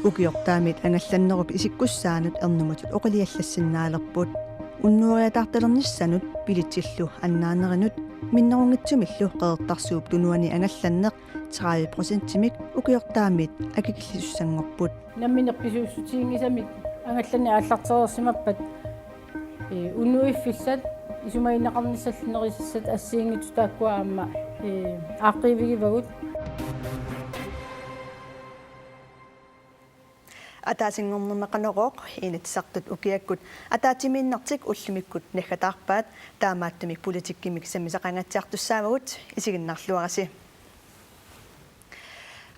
Ukiortaamit angallanneruk isikkussaanut ernumutut oqiliallassinnaalerbut unnuariataartalernissanut pilitsillu annaanerinut minnerungitsumillu qeertarsuup tunuani angallanneq 30%-imik ukiortaamit akikillisussangorput намминерписууссутиингисамик ангаллани ааллартерерсимаппат уннуиффиллат исумаиннеқарниссаллунерисссат ассиингиту тааккуа аама ааққивигивагут атаасингорнермақанероқ инатсартут укиаккут атаатимииннартик уллумиккут наггатаарпаат таамааттумик политиккимик самисақангатсиартуссаавагут исигиннарлуараси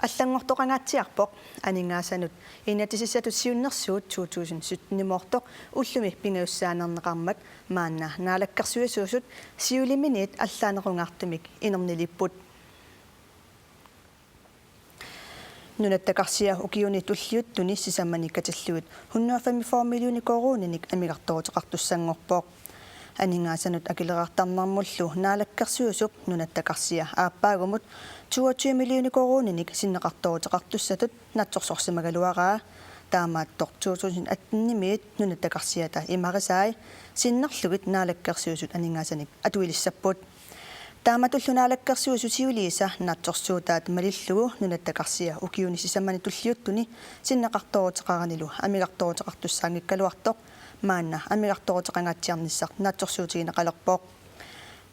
аллангортоқангаатсиарпоқ анингаасанут инатисиссатут сиуннерсуут 2017 уллуми пингауссаанернеқармак маанна наалаккарсуасуусут сиулиминит аллаанерунгаартумик инернилиппут нунаттакарсиа укиуни туллиуттуни сисамманиккатиллуит 145 миллиони корониник амигартоотеқартуссангорпоқ анингаасанут акилерартарнармуллу наалаккарсуусуп нунаттакарсиа ааппаагумут 22 миллиони корониник синнеқартоотеқартуссатут натсорсорсимагалуараа таамааттор 2018-миит нунаттакарсиата имарисаи синнерлугит наалаккарсуусут анингаасаник атуилиссаппут тааматуллунаалаккарсуусу сиулииса натсорсуутаат малиллугу нунаттакарсиа укиуни сисаммани туллиуттуни синнеқартоотеқаранилу амигартоотеқартуссаангиккалуартоқ маанна амигартоотеқангаатсиарниссар натсорсуутигинеқалерпоқ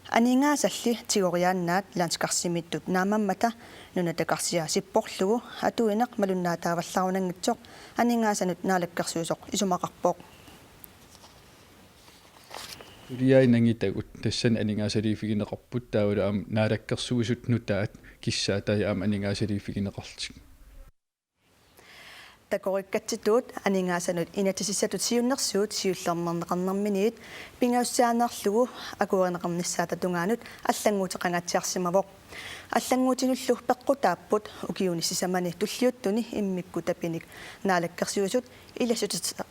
анингаасалли тигориааннаат ланскарсимиттут наамаммата нунаттакарсиа сиппорлугу атуинеқ малуннаатаавалларунангитсоқ анингаасанут наалаккарсуусоқ исумақарпоқ Uliainangitagут тассан анингаасалифигинеқарпут таавала аам наалаккерсуусут нутаат киссаатая аам анингаасалифигинеқарлтик такориккатситуут анингаасанут инатисиссатут сиуннерсуут сиуллернернеқарнарминиит пингауссаанерлугу акуаринеқарниссаата тунгаанут аллангуутеқангатсиарсимавоқ аллангуутинуллу пеққутааппут укиуни сисамани туллиуттуни иммикку тапиник наалаккерсуусут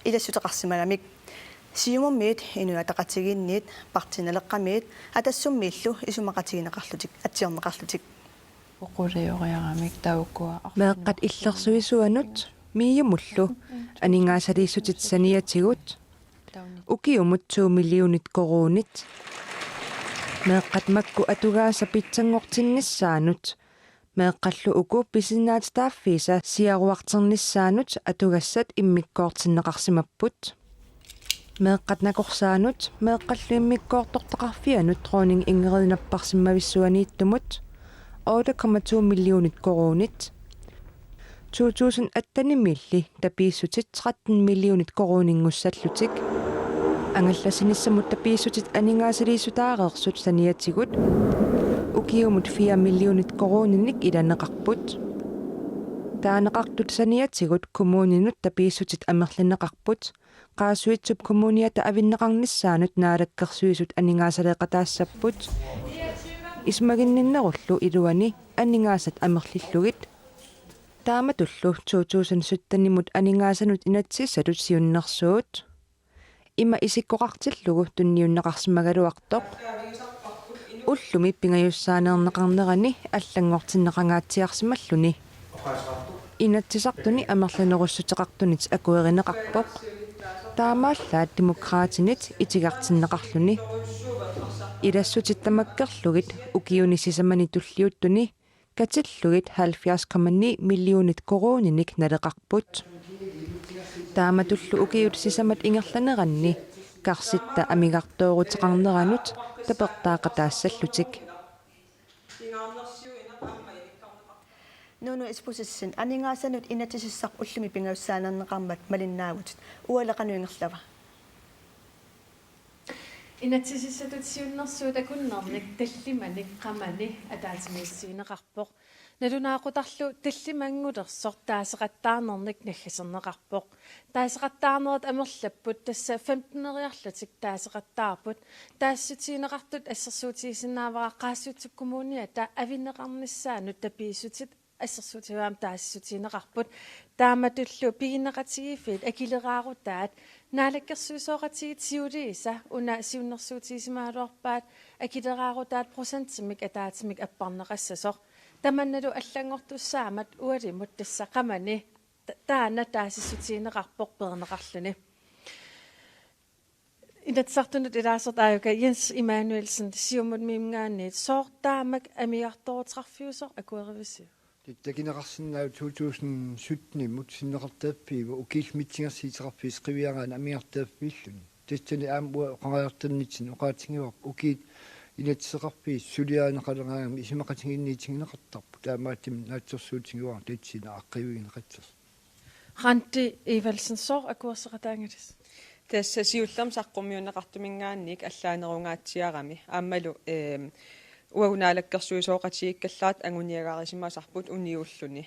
илассутеқарсимагамик сиуммит инуатақатигинниит партиналеққамиит атассуммииллу исумақатигинеқарлутик атсиорнеқарлутик оқулиориарамик тауккуа меэққат иллерсуисуанут миюмуллу анингаасалииссутит саниатигут укиумут 2 миллионит коруунит меэққат макку атугааса питсангортиннissaанут меэққаллу уку писиннаат тааффиса сиаруартернissaанут атугассат иммиккоортиннеқарсимаппут меэққат накорсаанут меэққаллу иммиккоортортақарфианут троонинг ингеринаппарсиммависсуанииттумут 8,2 миллионит коруунит 2018-милли тапииссутит 13 миллионит коруунингуссаллутик ангалласиниссамут тапииссутит анингаасалиисутаареерсут саниатигут укиумут 4 миллионит коруунинник иланеқарпут таанеқартут саниатигут коммуунинут тапииссутит амерланеқарпут qaasuitsub kommuniata avinneqarnissaanut naalakkersuisut anningaasaleeqataassapпут исмагинниннеруллу илуани аннингаасат амерлиллугит тааматуллу 2017-нимут аннингаасанут инатсиссалут сиуннерсуут има исиккоқартиллугу тунниуннеқарсимагалуартоқ уллуми пингаюссаанернеқарнерани аллангортиннеқангаатсиарсималлуни инатсисартуни амерланеруссутеқартунит акуеринеқарпоқ таамааллаат демократинит итигартиннеқарлуни илассутиттамаккерлугит укиуни сисамани туллиуттуни катиллугит 70,9 миллионит корууниник налеқарпут тааматуллу укиут сисамат ингерланеранни карситта амигартоорутеқарнеранут тапертаақатаассаллутик нуну испусиссин анингаасанут инатисиссақ уллуми пингауссаанернеқармат малиннаагут уалеқануингерлава инатсисиссатут сиуннэрсуут акуннэрник таллиманик қамани атаатимииссиинеқарпоқ налунаақутарлу таллимангулерсор таасеқаттаарнерник наггасернеқарпоқ таасеқаттаарнерат амерлаппут тасса 15-нериарлутик таасеқаттаарпут таассутиинеқартут ассерсуутигисиннаавара қаассуутсук коммуниата авинеқарниссаанут тапииссутит ассерсуутиваам таассутиинеқарпут тааматуллу пигинеқатигиффит акилераарутаат naalakkersuusooqatiit siuliisa una siunnersuutiisimaaluarpaat akileraarutaat prosentsimik ataatimik apparneqassasoq tamannalu allangortussaamat ualimut tassaqamani taana taasissutiineqarpoq perneqarluni inatsartunut ilaasert aayuka Jens Immanuelsen siumut miimngaanniit soortaamak amiartoortarfiusoq akuerivisiu Takinaqarsinnaa 2017 mut sinneqartaappiiva ukiilmitsigersiiterarpii skriviaraana amiartaappiilluni tassani aamua qaraarternitsin uqaatingiuaq ukiit inatseqarpii suliaaneqaleraangami isimaqatiginniitigineqartarpu taamaattim naatsorsuutigiuar tatsina aqqivigneqatsers Ranti Ivalsen soor akuerseqataangalis Tässä siullam saqqummiunneqartumingaannik allaanerungaatsiarami aammalu uagunaalakkersuisooqatiikkallaat anguniagaarisimaasarput uniulluni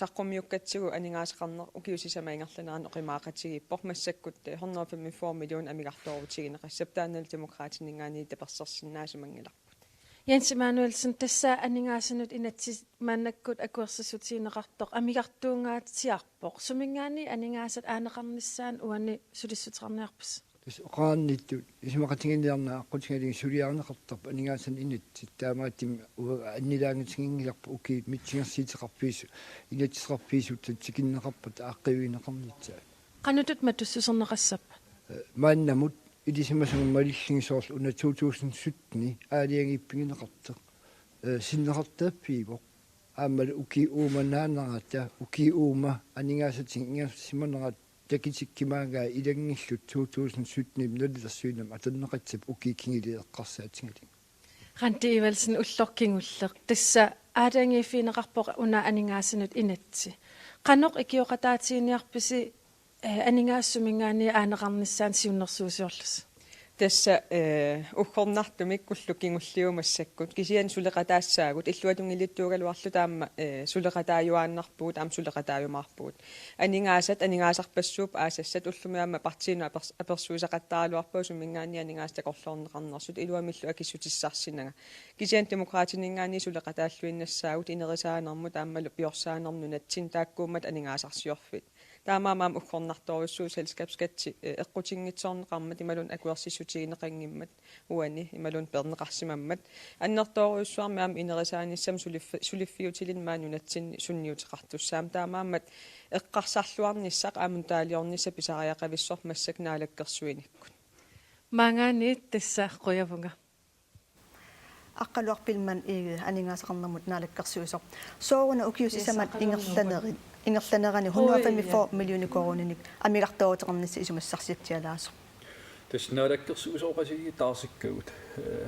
saqqummiukkatsigu aningaasaqarner ukiusisamaingerlaneraan oqimaaqatigippoq massakkut 145 million amigartoorutigineqassap taanal demokraatiningaani tapersersinnaasumangilarput Jens Immanuelsen tassa aningaassanut inatsis mannakkut akuersasutiineqartoq amigartuungaatsiarpoq sumingaani aningaasat aaneqarnissaan uani sulissuterniarpas oqaannittu isimaqatiginniarnaa aqutigaligi suliaaneqartarpu aningaasan inatsit taamaattim annilaangitigingilarpu ukiit mitsigersiiteqarpiisu inatseqarpiisut tatsikinneqarpat aaqqivigneqarnitsaa qanutut matussuserneqassappa maannamut idisimasunga malillingisoorlu una 2017 aaliangippigineqarteq sinneqartaappiivo aammalu uki uumanaaneraata uki uuma aningaasatин ingersimaneraat takitikkimaangaa ilangillut 2017 nallersuinam atanneqatsap ukiikingilileqqarsaatigali Ranti Ivalsen ullorkingulleq tassa aadangiifiineqarpoq una aningaassanut inatsi qanoq ikioqataatiiniarpisi aningaassumingaani aaneqarnissaan siunnersuusiorlus Tässä uqqornartumik kullukingulliumassakkut kisian suleqataassaagut illuatungilittuugaluarlu taamma suleqataayuaannarpuut aam suleqataayumaarpuut aningaasarpassuup aasassat ullumiaama partiinu apersuusaqattaaluarpuu sumingaani aningaastaqorlorneqarnersut iluamillu akissutissarsinanga kisian demokraatiningaani suleqataalluinnassaagut inerisaanermut aammalu piorsaanernunatsin taakkuummat aningaasarsiorfit taamaamaam uqqornartorussuu selskabskatsi eqqutingitsoorneqarmat imalun akuersissutigineqanngimmat uani imalun perneqarsimammat annertoruussuarmiam inerisaanissam suliffiutilin maanunatsin sunniuteqartussaam taamaammat eqqarsarluarnissaq aamun taaliornissa pisariaqavissor massak naalakkersuinikkut maangaani tassa qoyavunga аққалуарпилман ииги анингасақарнэрмут наалаккерсуисоқ соорuna укиусисамат ингерланери ингерланерани 154 миллиони корониник амигартоотеқарнисси исумассарсиатсиалаасо тас наалаккерсуисооқасиги таарсиккагут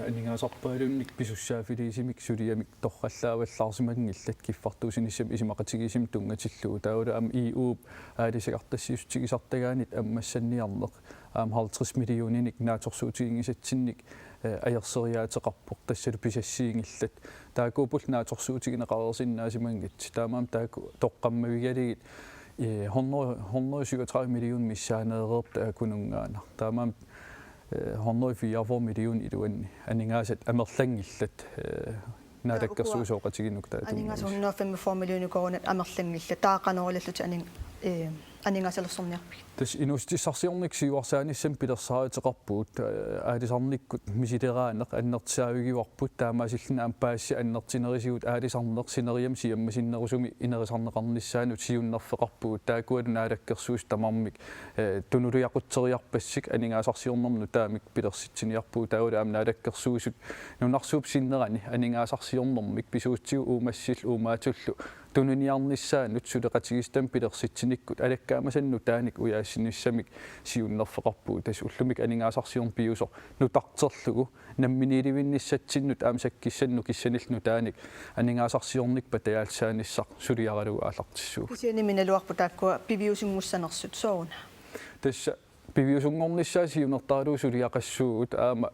анингасарпаалунник писуссаафилисимик сулиамик торраллааваллаарсимагнгиллат киффартуусиниссам исимақатигисим тунгатиллуу тааула ам EU аалисақартассиустигисартагаанит аммассанниарнеқ ам 50 миллиониник нааторсуутигингисатсинник аярсериаатеқарпоқ тассалу писассиингиллат таакуупул нааторсуутигинеқарерсиннаасимангит таамаам тааку тоққаммавигалигит 137 million missaaneererp taakунунгаана таамаам 144 million илуанни анингаасат амерлангиллат наалаккерсуусооқатигиннук таатун анингаас 154 миллиони коронат амерлангилла таақанерулаллут анингаасалерсорниарпи тас инустиссарсиорник сиуарсааниссам пилерсаатеқарпуут аалисарниккут мисилераанеқ аннертисаавигиварпут таамаасиллина ампаасси аннертинерисигут аалисарнеқ синериам сиаммасиннерусуми инерисарнеқарниссаанут сиуннерфеқарпуут таакуалу наалаккерсуус тамармик тунулиақутсериарпассик анингаасарсиорнерну таамик пилерситсиниарпуу таула аам наалаккерсуусут нунарсууп синнерани анингаасарсиорнермик писуутсигу уумассил уумаатуллу тунуниарниссаанут сулеқатигистам пилерситсиниккут алаккаамасанну тааник уяассиниссамик сиуннерфеқарпуу тас уллумик анингаасарсиорн пиусо нутартерлугу намминиливинниссатсиннут аамсаккиссанну киссаниллну тааник анингаасарсиорник патаалсааниссақ сулиаралугу аалартиссуу кисианиминалуарпу тааккуа пивиусингмуссанерсут сооруна тасса пивиусунгорниссаа сиунертаалуу сулиақассуугут аама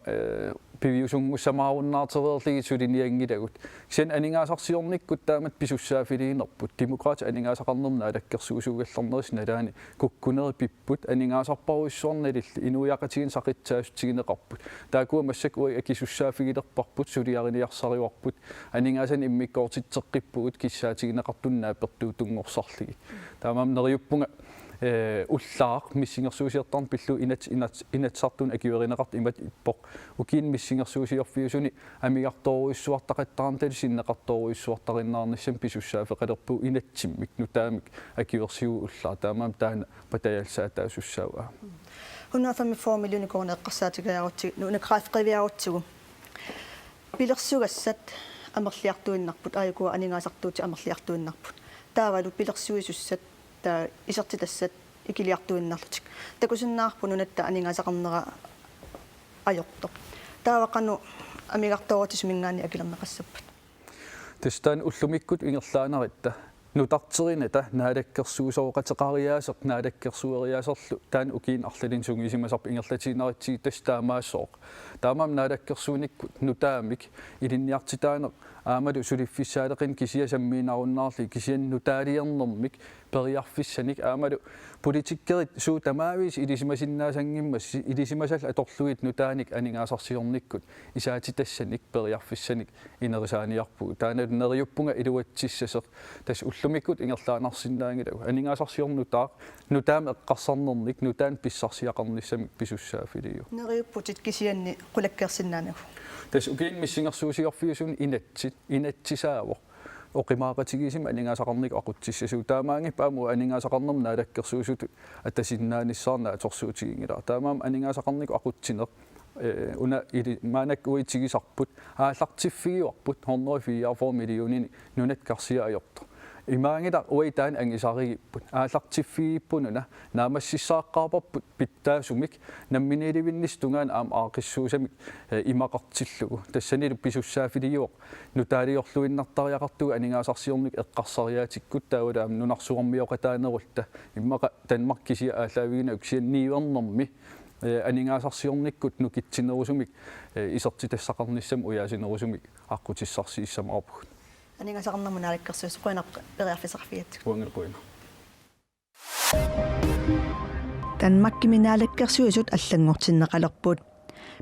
пивиусунгуссамааруннаартереерлиги сулиниангилагут кисан анингаасарсиорниккут таамат писуссаафилиинерпут демокраат анингаасақарнерна алаккерсуусуугаллернерис налаани куккунери пиппут анингаасарпаруиссуарналилли инуяқатигин сақитсаастигинеқарпут таакуа массак уи акисуссаафигилерпарпут сулиариниарсариуарпут анингаасан иммиккоортитсеққиппугут киссаатигинеқартуннаа пертуутунгорсарлиги таамаам нериуппунга уллаақ миссингерсуусиертарн пиллу инатсартун акиуеринеқарт имат иппоқ укиин миссингерсуусиорфиусуни амигарторуиссуартақаттаран тали синнеқарторуиссуартариннаарниссам писуссаафеқалерпу инатсиммик нутаамик акиуерсиу уллаа таамаам таана патаялсаатаасуссауа 145 миллион кроner эққарсаатигаярутсиг нунеқрафқивиарутсигу пилерсугассат амерлиартуиннарпут ааюкуа анингаасартуути амерлиартуиннарпут таавалу пилерсуисуссат таа исертитассат икилиартуиннарлутик такусиннаарпу нунатта анингаасақарнера аёрто таавақану амигарторутисумингаани акилернеқассаппат тестан уллумиккут ингерлаанеритта нутартерината наалаккерсуусооқатеқариаасеқ наалаккерсуериаасерлу таан укиин арлалин сунгисимасарп ингерлатиинеритсии тастаамаассооқ таамаам наалаккерсууниккут нутаамик илинниартитаанеқ аамалу сулиффиссаалеқин кисия саммиинаруннаарли кисиан нутаалиернэрмик периарфиссаник аамалу политиккерит суу тамаавис илисимасиннаасангиммас илисимасал аторлугит нутааник анингаасарсиорниккут исаатитассаник периарфиссаник инерисааниарпугу тааналу нериуппунга илуатсиссасеқ тас уллумиккут ингерлаанарсиннаангилагу анингаасарсиорнутаа нутаам эққарсарнерник нутаан писсарсиақарниссамик писуссаафилиу нериуппутит кисианни қулаккерсиннаанагу тас укиин миссингерсуусиорфиусун инатсисаавоқ оқимаақатигисим анингаасақарник ақутсиссасу таамаанги пааму анингаасақарнерм наалаккерсуусут аттасиннааниссаарна аторсуутигингила таамаам анингаасақарник ақутсинеқ уна или маанак уитигисарпут ааллартиффигиуарпут 144 миллионини нунат карсиа аёрто имаангила уитаан ангисаригиппут ааллартиффигиппунуна наамассиссааққарпарпут питтаасумик намминиливиннис тунгаан аам аақиссуусамик имақартиллугу тассанилу писуссаафилиуоқ нутаалиорлуиннартариақартуга анингаасарсиорник эққарсариаатиккут таавалаам нунарсуармиоқатаанерулта иммақа танмак кисиа ааллаавигина уксианниивернэрми анингаасарсиорниккут нукитсинерусумик исертитассақарниссам уяасинерусумик аққутиссарсииссамаарпугут анингаасақарнэрму наалаккерсуус қуинар периарфисарфиат уангерпуина танмаккиминаалаккерсуисут аллангортиннеқалерпут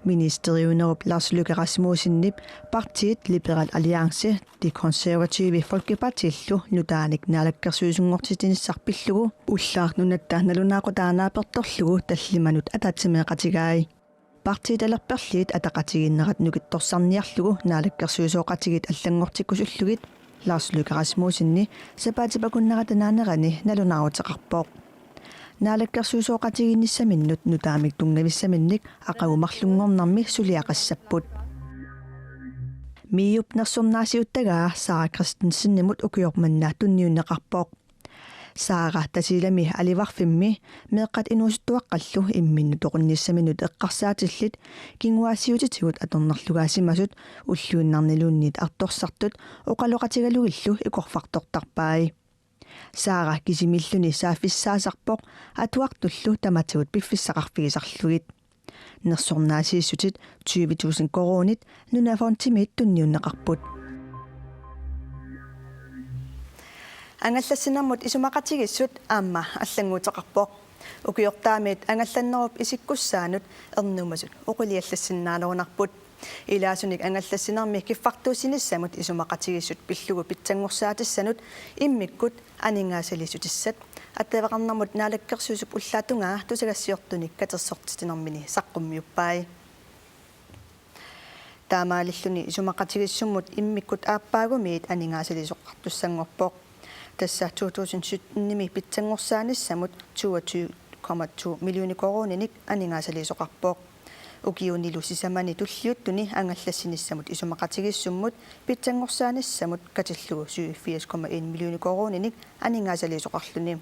министериунеруп Lars Løkke Rasmussenнип партиит Liberal Alliance de Konservative Folkepartillu нутааник наалаккерсуисунгортитиниссарпиллугу уллаарнунатта налунаақутаанааперторлугу таллиманут атаатсимеэқатигаи партииталерперлиит атақатигиннерат нукитторсарниарлугу наалаккерсуисооқатигит аллангортиккусуллугит Lars Løkke Rasmussenни сапаатипакуннератанаанерани налунаарутеқарпоқ наалаккерсуисооқатигинниссаминнут нутаамик тунгнависсаминник ақагумарлунгорнарми сулиақассаппут миюпнерсорнаасиуттагаа Сара Кристенсеннимут укиорманнаа тунниуннеқарпоқ Сара тасилами аливарфимми меэққат инуусуттуаққаллу имминну тоқунниссаминут эққарсаатиллит кингуаасиутитигут аторнарлугаасимасут уллуиннарнилуунниит арторсартут оқалоқатигалугиллу икорфартортарпаи Сара кисимиллуни саафиссаасарпоқ атуартуллу таматигут пиффиссақарфигисарлугит нерсорнаасииссутит 20.000 коронит нунафонтимиит тунниуннеқарпут ангаллассинэрмут исумақатигиссут аама аллангуутеқарпоқ укиортаамиит ангалланнеруп исиккуссаанут ернумасут оқулиаллассиннаалерунарпут илаасуник ангаллассинерми киффартуусиниссамут исумақатигиссут пиллугу питсангорсаатиссанут иммиккут анингаасалисутиссат аттавеқарнэрмут наалаккерсуусуп уллаатунгаа тусагассиортуник катерсортитинэрмини саққуммиуппаи таамаалиллуни исумақатигиссуммут иммиккут ааппаагумиит анингаасалисоққартуссангорпоқ тасса 2017-ними питсангорсааниссамут 22,2 миллиони корониник анингаасалисоқарпоқ укиунилу сисамани туллиуттуни ангаллассиниссамут исумақатигиссуммут питсангорсааниссамут катиллугу 80,1 миллиони корониник анингаасалисоқарлуни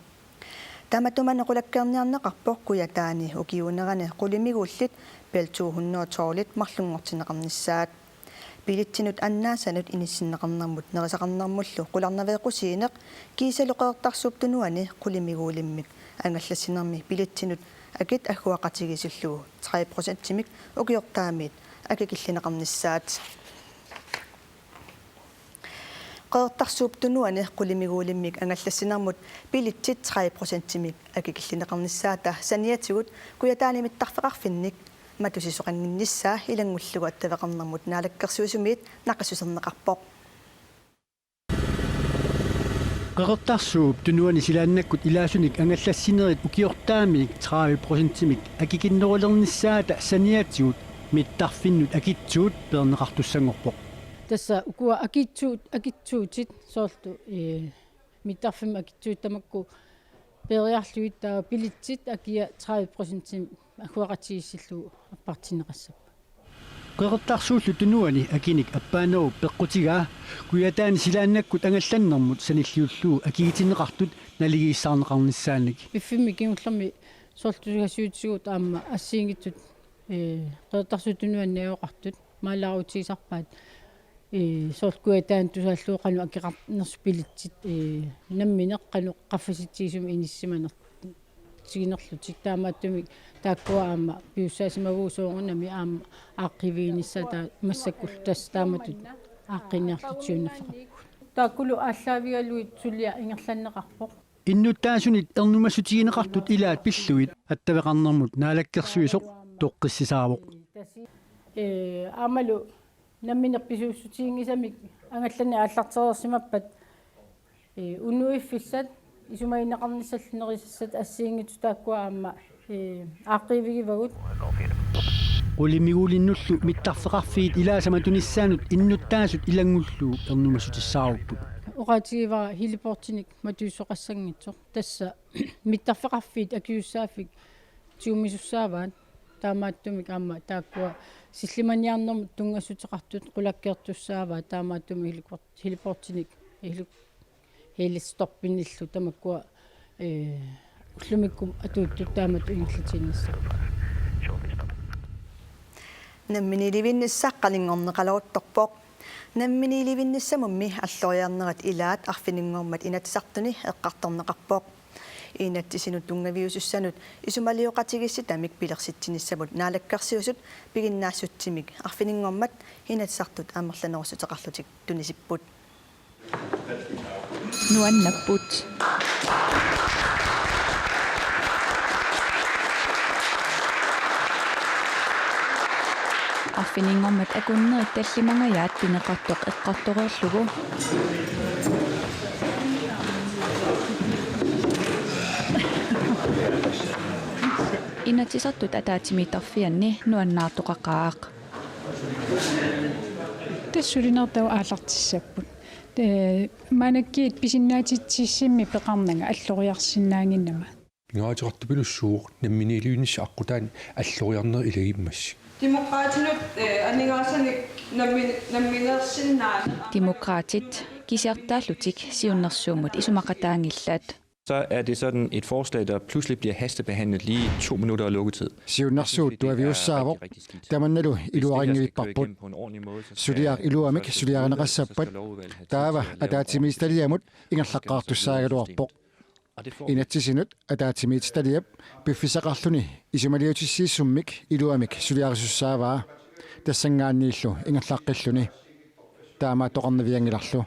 таматуманеқулаккерниарнеқарпоқ куятаани укиунеране қулимигуллит пел200 марлунгортинеқарниссаат билитсинут аннаасанут иниссиннеқарнэрмут нерисақарнэрмуллу қуларнавеқусиинеқ кисалуқеэртарсуптунуани қулимигуулиммик ангаллассинерми билитсинут акит агуақатигисуллугу 3% укиортаамит акикиллинеқарниссаат qeertarsuuptunuani qulimiguulimmik angallassinermut pilitsit 3% akikillineqarnissaata saniatigut kuyataanimittarfeqarfinnik matusisoqanginnissaa ilangullugu attavеqarnermut naalakkersuusumiit naqassuserneqarpoq qeqertarsuup tunuani silaannakkut ilaasunik angallassinerit ukiortaamik 30%-imik akikinnerulernissaata saniatigut mittarfinnut akitsuut perneqartussangorpoq тасса укуа акитсуутит соорту миттарфим акитсуиттамакку периарлуит таа пилитсит акия 30% ахуақатигиссиллу аппартинеқассап qeqertarsuullu tunuani akinik appaanеру пеққутигаа куятаани силааннаккут ангалланнэрмут саниллиуллуу акигитинеқартут налигииссаарнеқарниссааник пиффимми кингуллерми соортусигасуутсигут аама ассиингитсут qeqertarsuutunuanниаоқартут маалаарутигисарпаат сооркуятаан тусааллууқану акеқарнерсупилитсит намминеққану қаффаситсигисуми иниссиманер сигинерлутик таамааттуми тааккуа аама пиуссаасимавуусоорнами аама ааққивииниссата массаккул тас тааматут ааққиниарлутсиуннерфеқарпу тааккулу ааллаавигалуит сулиа ингерланнеқарпоқ иннуттаасунит эрнумассутигинеқартут илаат пиллуит аттавеқарнермут наалаккерсуисоқ тоққиссисаавоқ аамалу намминерписууссутиингисамик ангаллани ааллартерерсимаппат унуиффиссат исумаинеқарниссаллунерисассат ассиингиту тааккуа аама ааққивигивагут улимигуулиннуллу миттарфеқарфиит илаасаматуниссаанут иннуттаасут илангуллуу эрнумассутиссааруппут оqaатигивара хилипортиник матуиссоқассангитсо тасса миттарфеқарфиит акиуссаафик тиумисуссааваат таамааттумик аама тааккуа силлиманиарнэрмут тунгассутеқартут қулаккеэртуссааваа таамааттуми хилипортиник хилистоппиниллу тамаккуа уллумиккум атууттут таамат ингерлатиннисса намминиливинниссаққалингорнеқалуутторпоқ намминиливинниссамумми аллориарнерат илаат арфинингормат инатсартуни эққарторнеқарпоқ инаттисинут тунгавиусуссанут исумалиоқатигисси тамик пилерситсиниссамут наалаккарсиусут пигиннаассутсимик арфинингормат инатсартут аамерланерусутеқарлутик тунисиппут нуаннаппут арфинингормат акуннерит таллимангаyaat пинеқартоқ эққарторерлугу инатсисартут атаатимитарфианни нуаннаартоқақаақ тассулинертау аалартиссаппут манаккиит писиннаатитсиссимми пеқарнага аллориарсинаангиннама пингаатеқартупилуссууқ намминилуинисса аққутаани аллориарнер илагиммасси демократинут анингаасаник намминерсиннаана демократит кисиартааллутик сиуннерсуумут исумақатаангиллаат Så er det sådan et forslag, der pludselig bliver hastebehandlet lige 2 minutter af lukketid. Siunnersuut tuaviussaavoq tamannalu iluaringivipparput suliaq iluamik suliaqaneqassappat taava ataatimiistaliamut ingerlaqqaartussaagaluarpoq inatsisinut ataatimiitstaliap piffisaqarluni isumaliutissiissummik iluamik suliaqasussaavaa tassangaanniillu ingerlaqqilluni taama toqarnaviangilarlu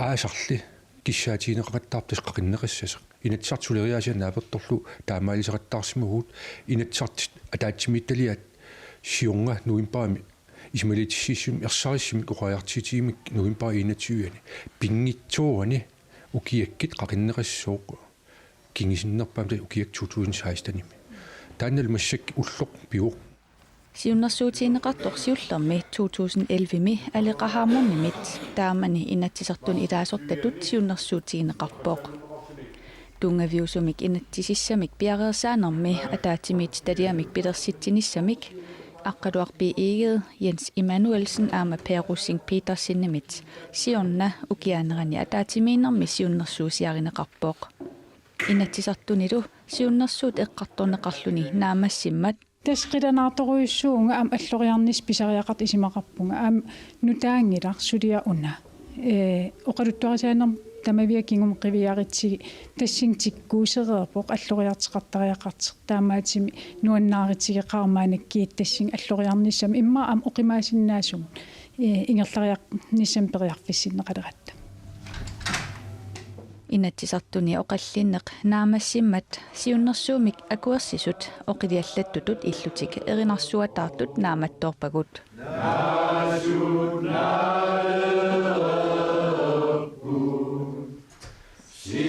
aasarli киссаатинеқаттаартис қақиннеқиссасеқ инатсартулериасианааперторлу таамаалисеқаттаарсимагуут инатсартит атаатсимитталиат сиунга нуимпаами исмалитиссиссум ерсариссими қоқаяртитиимик нуимпаа инатсиуяни пингитсууани укиаккит қақиннеқиссооқ кингисиннерпаамта укиак 2016-ними тааннал массак уллоқ пиу сиуннерсуутиинеқартор сиуллерми 2011ми алеқахаармуннимит таамани инатсисартун илаасортатут сиуннерсуутиинеқарпоқ тунгавиусумик инатсисиссамик пиареерсаанерми атаатимит талиамик пилерситсиниссамик аққалуарпи игед Jens Emanuelsen аама Перусинг Питерсиннемит сиорна укиаанерани атаатимиинерми сиуннерсуусиаринеқарпоқ инатсисартунилу сиуннерсуут эққарторнеқарлуни наамассиммат тасқиланаарторуйуссуунга аам аллориарнис писариақарт исимақарпунга аам нутаангилар сулиа уна оқалуттуарисаанер тамавиакингум қивиаритсиги тассин тиккуусереерпоқ аллориартеқартариақартеқ таамаатими нуаннааритсиги қаармаанаккиит тассин аллориарниссам имма аам оқимаасиннаасумут ингерлариарниссам периарфиссиннеқалератта инатсисартуни оқаллиннеқ наамассиммат сиуннерсуумик акуерсисут оқилиаллаттутут иллутик эринарсуатаартут нааматторпагут She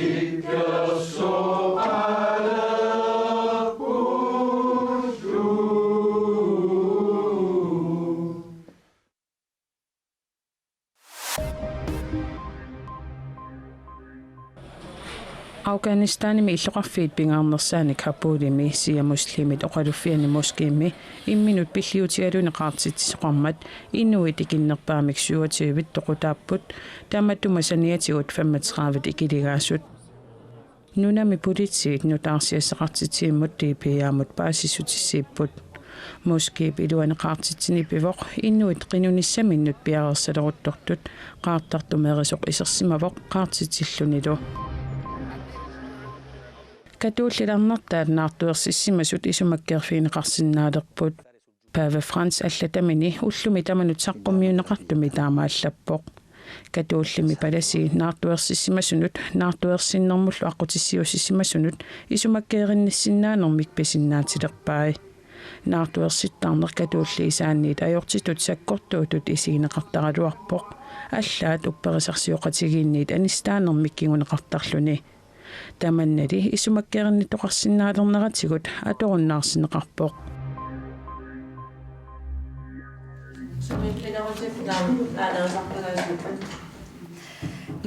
Afghanistan иллоqarfiit pingaarnersaani Kabulimi siamuslimit oqaluffiani moskiimmi imminut pilliutigaluneqaartitsoqarmat inuit ikinnerpaamik 27 toqutaapput taamatumasaniatigut 35 ikiligaasut nunami politsiit nutaarsiassaqartitiimmut tiipiaamut paasissutissiipput moskiip iluaneqaartitsini pivoq inuit qinunissaminnut piarerssaleruttortut qaartartumeerisoq isersimavoq qaartitillunilu Katuullilarnartaat naartuersissimasut isumakkeerfiineqarsinnaalerput Pave Frans allatamini ullumi tamanut saqqummiuneqartumi taamaallapoq Katuullimi palasi naartuersissimasunut naartuersinnermullu aqutissiusissimasunut isumakkeerinnissinnaanэрmik pisinnaatilerpai naartuersittarner katuulli isaanniit ajortitut sakkortuutut isigineqartaraluarpoq allaat upperisarsiuqatigiinniit anistaanermik kiguneqartarluni Tamannali isumakkeerinnitoqarsinnaalerneratigut atorunnaarsineqarpoq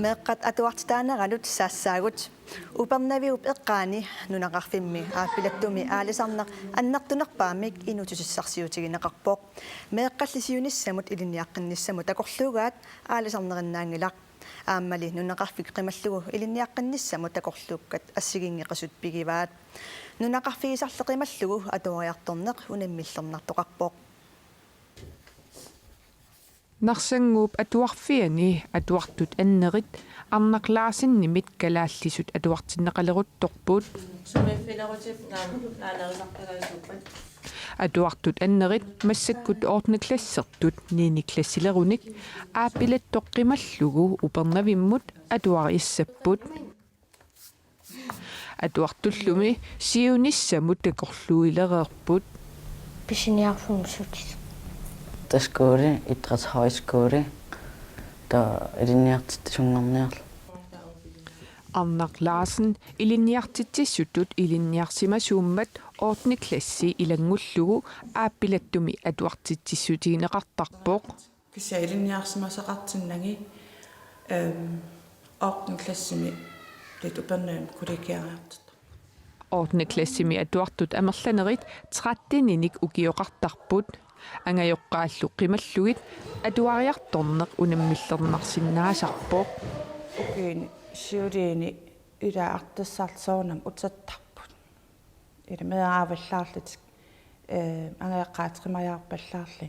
meeqqat atuartitaaneralut saassaagut upernaviup eqqaani nunaqarfimmi aappilattumi aalisarneq annertunerpaamik inutusissarsiutigineqarpoq meeqqallisiunissamut ilinniaqqinnissamut akorluugaat aalisarnerinnaangilaq aammali nunaqarfik qimallugu ilinniaqqinnissamut akorluukkat assigingeqasut pigivaat nunaqarfigisarleqimallugu atuariartorneq unammillernertoqarpoq Narsanguup atuarfiani atuartut annerit arnaqlaasinnimit kalaallisut atuartinneqaleruttorput atuartut annerit massakkut ortneklassertut niiniklassilerunik aappilattoqqimallugu upernavimmut atuariassapput atuartullumi siunissamut takorluilereerput pisiniarfumusutis taskuri idræts højskole der ilinniartitsungerniarl Arnak Larsen ilinniartitsissutut ilinniarsimasuummat ortniklassi ilangullugu aappilattumi atuartitsissutigineqartarpoq kisia ilinniarsimasaqartinnagi ortniklassimi lit upernaam kulikiariartat ortniklassimi atuartut amerlanerit 13-inik ukioqartarput angajoqqaallu qimallugit atuariartorneq unammillernersinnaasarpoq ukiini siuliini ilaartassarsoornam utattarput ila meeraavallaarlit angajaqqaatrimajаарpallaarli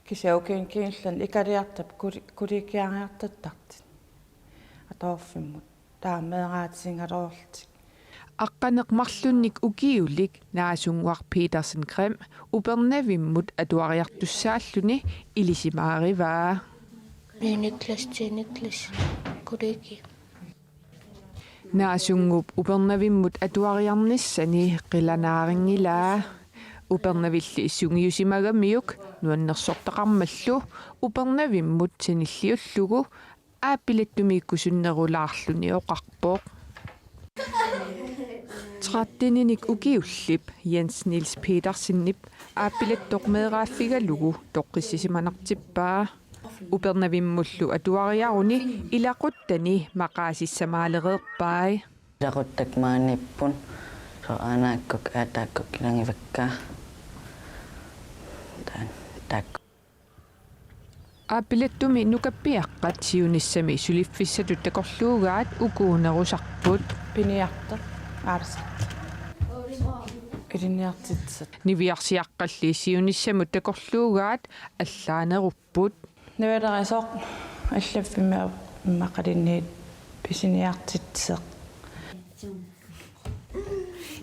kisia ukiin kiinllan ikaliartap kulikiariartattartit atorfimmut taameeraatisingalorltik Aqqaneqmarlunnik ukiulik naasunguar Petersen Grim upernavimmut atuariartussaalluni ilisimaarivaa Niklas kolegi naasungup upernavimmut atuariarnissani qilanaaringilaa upernavilli issungiusimagamiuk nuannersortaqarmallu upernavimmut sanilliullugu aappilattumiikkusunnerulaarluni oqarpoq 13-inik ukiullip Jens Niels Petersinnip aappilattoqmeeraaffigalugu toqqissisimanartippaa upernavimmullu atuariaruni ilaquttani maqaasissamaalereerpai ilaquttakmaanippun so anaakkuk aataakkuk kilangivakkaa tak aappilattumi nukappiaqqat siunissami suliffissatut takorluugaat ukuunerusarput piniarta aarsat ilinniartitsat niviarsiaqqalli siunissamut takorluugaat allaanerupput Nevederisoq allaffimia maqalinniit pisiniartitseq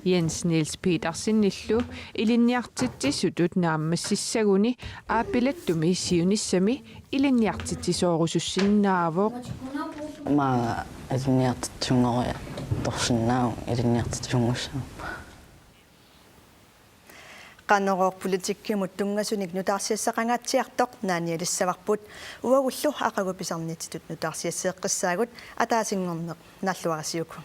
Jens Niels Petersinnillu ilinniartitsissutut naammassissaguni aappilattumi siunissami ilinniartitsisoorusussinnaaavoq ma ilinniartitsungoria torsinnaagu ilinniartitsungussaagu qanoroq politikkimut tungasunik nutaarsiassaqangatsiartoq naanialissavарпут уагуллу ақагуписарнититут нутаарсиассеэққиссаагут атаасингорнеқ наллуарасиуку